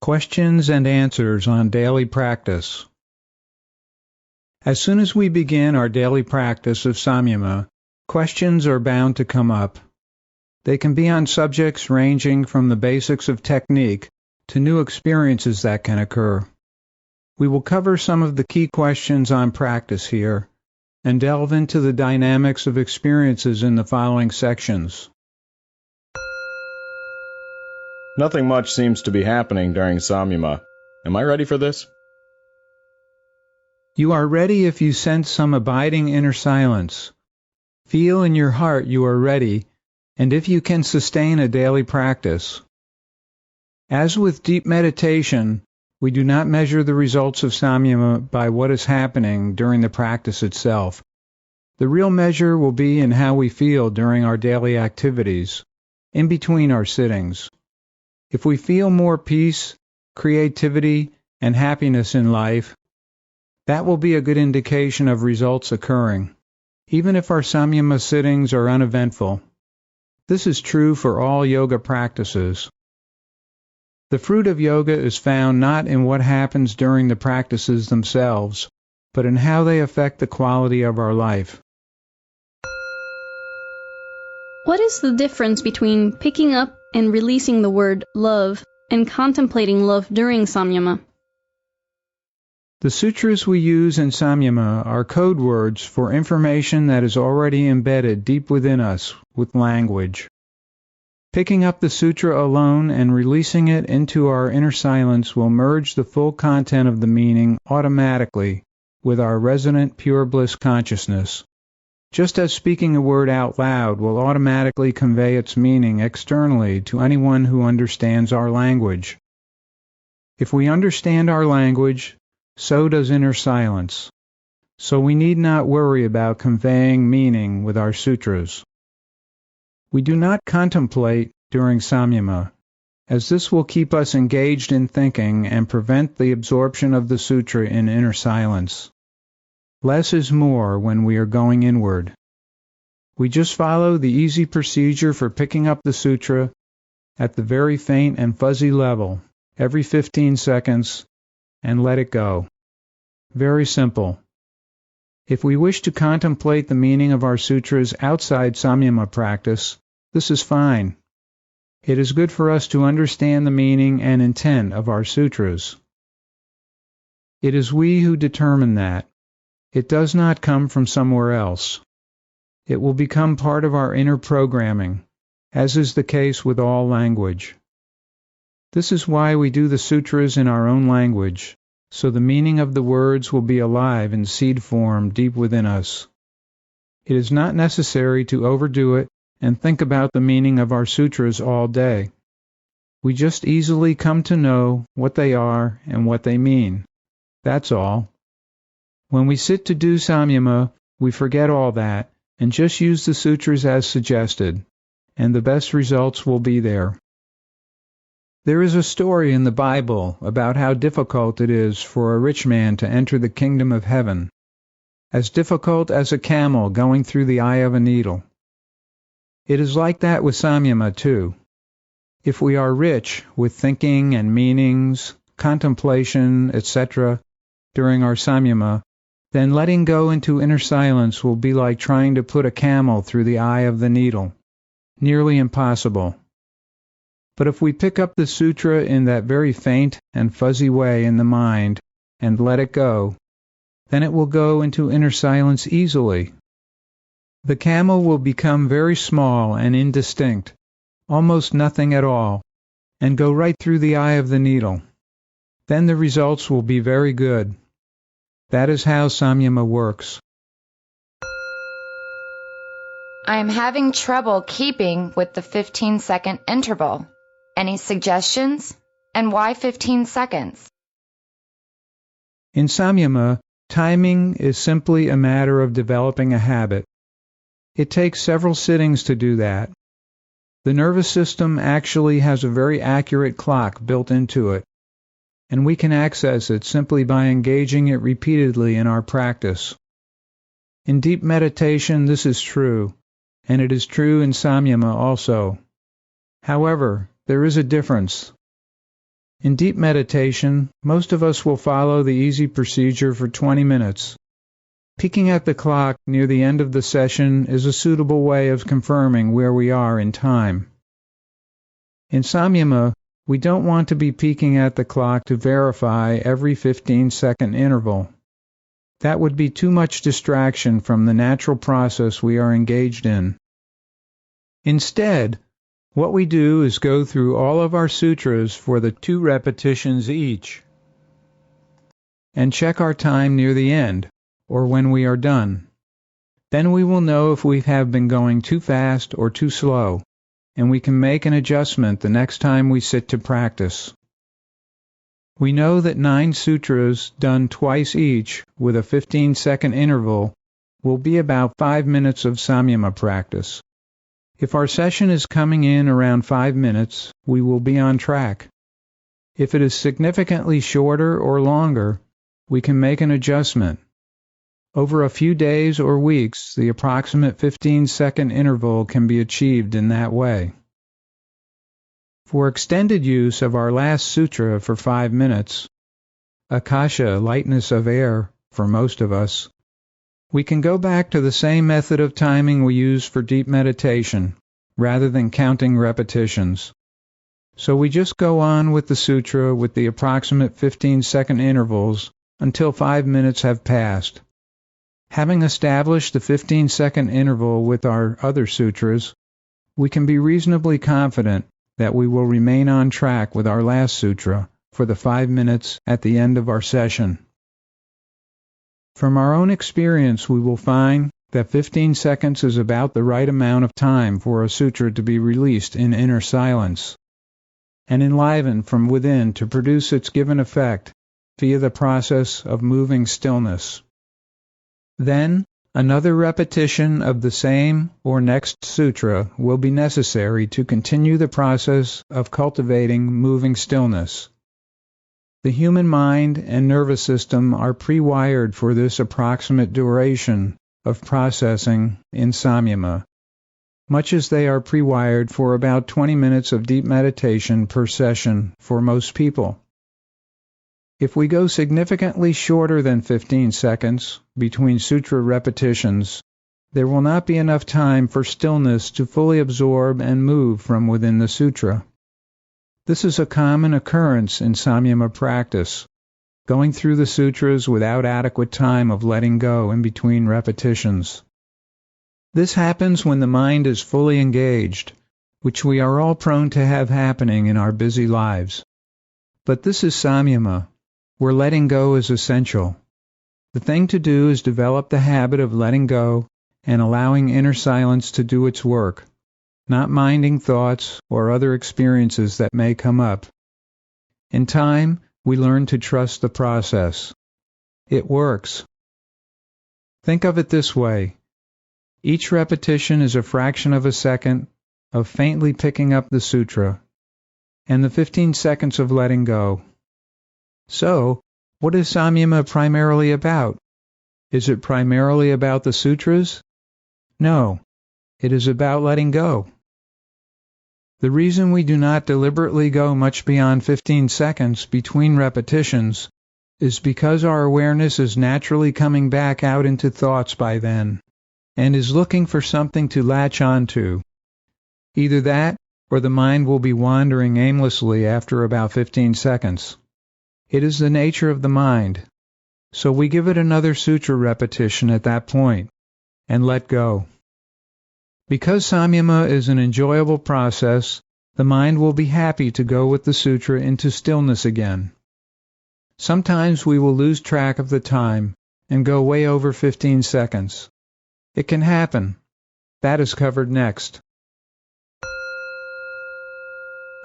Questions and answers on daily practice. As soon as we begin our daily practice of Samyama, questions are bound to come up. They can be on subjects ranging from the basics of technique to new experiences that can occur. We will cover some of the key questions on practice here and delve into the dynamics of experiences in the following sections. Nothing much seems to be happening during Samyama. Am I ready for this? You are ready if you sense some abiding inner silence. Feel in your heart you are ready, and if you can sustain a daily practice. As with deep meditation, we do not measure the results of Samyama by what is happening during the practice itself. The real measure will be in how we feel during our daily activities, in between our sittings. If we feel more peace, creativity, and happiness in life, that will be a good indication of results occurring, even if our Samyama sittings are uneventful. This is true for all yoga practices. The fruit of yoga is found not in what happens during the practices themselves, but in how they affect the quality of our life. What is the difference between picking up and releasing the word love and contemplating love during Samyama? The sutras we use in Samyama are code words for information that is already embedded deep within us with language. Picking up the sutra alone and releasing it into our inner silence will merge the full content of the meaning automatically with our resonant pure bliss consciousness, just as speaking a word out loud will automatically convey its meaning externally to anyone who understands our language. If we understand our language, so does inner silence, so we need not worry about conveying meaning with our sutras. We do not contemplate during Samyama, as this will keep us engaged in thinking and prevent the absorption of the sutra in inner silence. Less is more when we are going inward. We just follow the easy procedure for picking up the sutra at the very faint and fuzzy level every 15 seconds and let it go. Very simple. If we wish to contemplate the meaning of our sutras outside Samyama practice, this is fine. It is good for us to understand the meaning and intent of our sutras. It is we who determine that. It does not come from somewhere else. It will become part of our inner programming, as is the case with all language. This is why we do the sutras in our own language, so the meaning of the words will be alive in seed form deep within us. It is not necessary to overdo it and think about the meaning of our sutras all day. We just easily come to know what they are and what they mean. That's all. When we sit to do Samyama, we forget all that and just use the sutras as suggested, and the best results will be there. There is a story in the Bible about how difficult it is for a rich man to enter the kingdom of heaven, as difficult as a camel going through the eye of a needle. It is like that with Samyama too. If we are rich with thinking and meanings, contemplation, etc., during our Samyama, then letting go into inner silence will be like trying to put a camel through the eye of the needle. Nearly impossible. But if we pick up the sutra in that very faint and fuzzy way in the mind and let it go, then it will go into inner silence easily. The camel will become very small and indistinct, almost nothing at all, and go right through the eye of the needle. Then the results will be very good. That is how Samyama works. I am having trouble keeping with the 15-second interval. Any suggestions? And why 15 seconds? In Samyama, timing is simply a matter of developing a habit. It takes several sittings to do that. The nervous system actually has a very accurate clock built into it, and we can access it simply by engaging it repeatedly in our practice. In deep meditation, this is true, and it is true in Samyama also. However, there is a difference. In deep meditation, most of us will follow the easy procedure for 20 minutes. Peeking at the clock near the end of the session is a suitable way of confirming where we are in time. In Samyama, we don't want to be peeking at the clock to verify every 15-second interval. That would be too much distraction from the natural process we are engaged in. Instead, what we do is go through all of our sutras for the 2 repetitions each, and check our time near the end, or when we are done. Then we will know if we have been going too fast or too slow, and we can make an adjustment the next time we sit to practice. We know that 9 sutras done twice each with a 15-second interval will be about 5 minutes of Samyama practice. If our session is coming in around 5 minutes, we will be on track. If it is significantly shorter or longer, we can make an adjustment. Over a few days or weeks, the approximate 15-second interval can be achieved in that way. For extended use of our last sutra for 5 minutes, Akasha, lightness of air, for most of us, we can go back to the same method of timing we use for deep meditation, rather than counting repetitions. So we just go on with the sutra with the approximate 15-second intervals until 5 minutes have passed. Having established the 15-second interval with our other sutras, we can be reasonably confident that we will remain on track with our last sutra for the 5 minutes at the end of our session. From our own experience, we will find that 15 seconds is about the right amount of time for a sutra to be released in inner silence and enlivened from within to produce its given effect via the process of moving stillness. Then, another repetition of the same or next sutra will be necessary to continue the process of cultivating moving stillness. The human mind and nervous system are pre-wired for this approximate duration of processing in Samyama, much as they are pre-wired for about 20 minutes of deep meditation per session for most people. If we go significantly shorter than 15 seconds between sutra repetitions, there will not be enough time for stillness to fully absorb and move from within the sutra. This is a common occurrence in Samyama practice, going through the sutras without adequate time of letting go in between repetitions. This happens when the mind is fully engaged, which we are all prone to have happening in our busy lives. But this is Samyama, where letting go is essential. The thing to do is develop the habit of letting go and allowing inner silence to do its work, not minding thoughts or other experiences that may come up. In time, we learn to trust the process. It works. Think of it this way. Each repetition is a fraction of a second of faintly picking up the sutra, and the 15 seconds of letting go. So, what is Samyama primarily about? Is it primarily about the sutras? No, it is about letting go. The reason we do not deliberately go much beyond 15 seconds between repetitions is because our awareness is naturally coming back out into thoughts by then, and is looking for something to latch onto. Either that, or the mind will be wandering aimlessly after about 15 seconds. It is the nature of the mind, so we give it another sutra repetition at that point, and let go. Because Samyama is an enjoyable process, the mind will be happy to go with the sutra into stillness again. Sometimes we will lose track of the time and go way over 15 seconds. It can happen. That is covered next.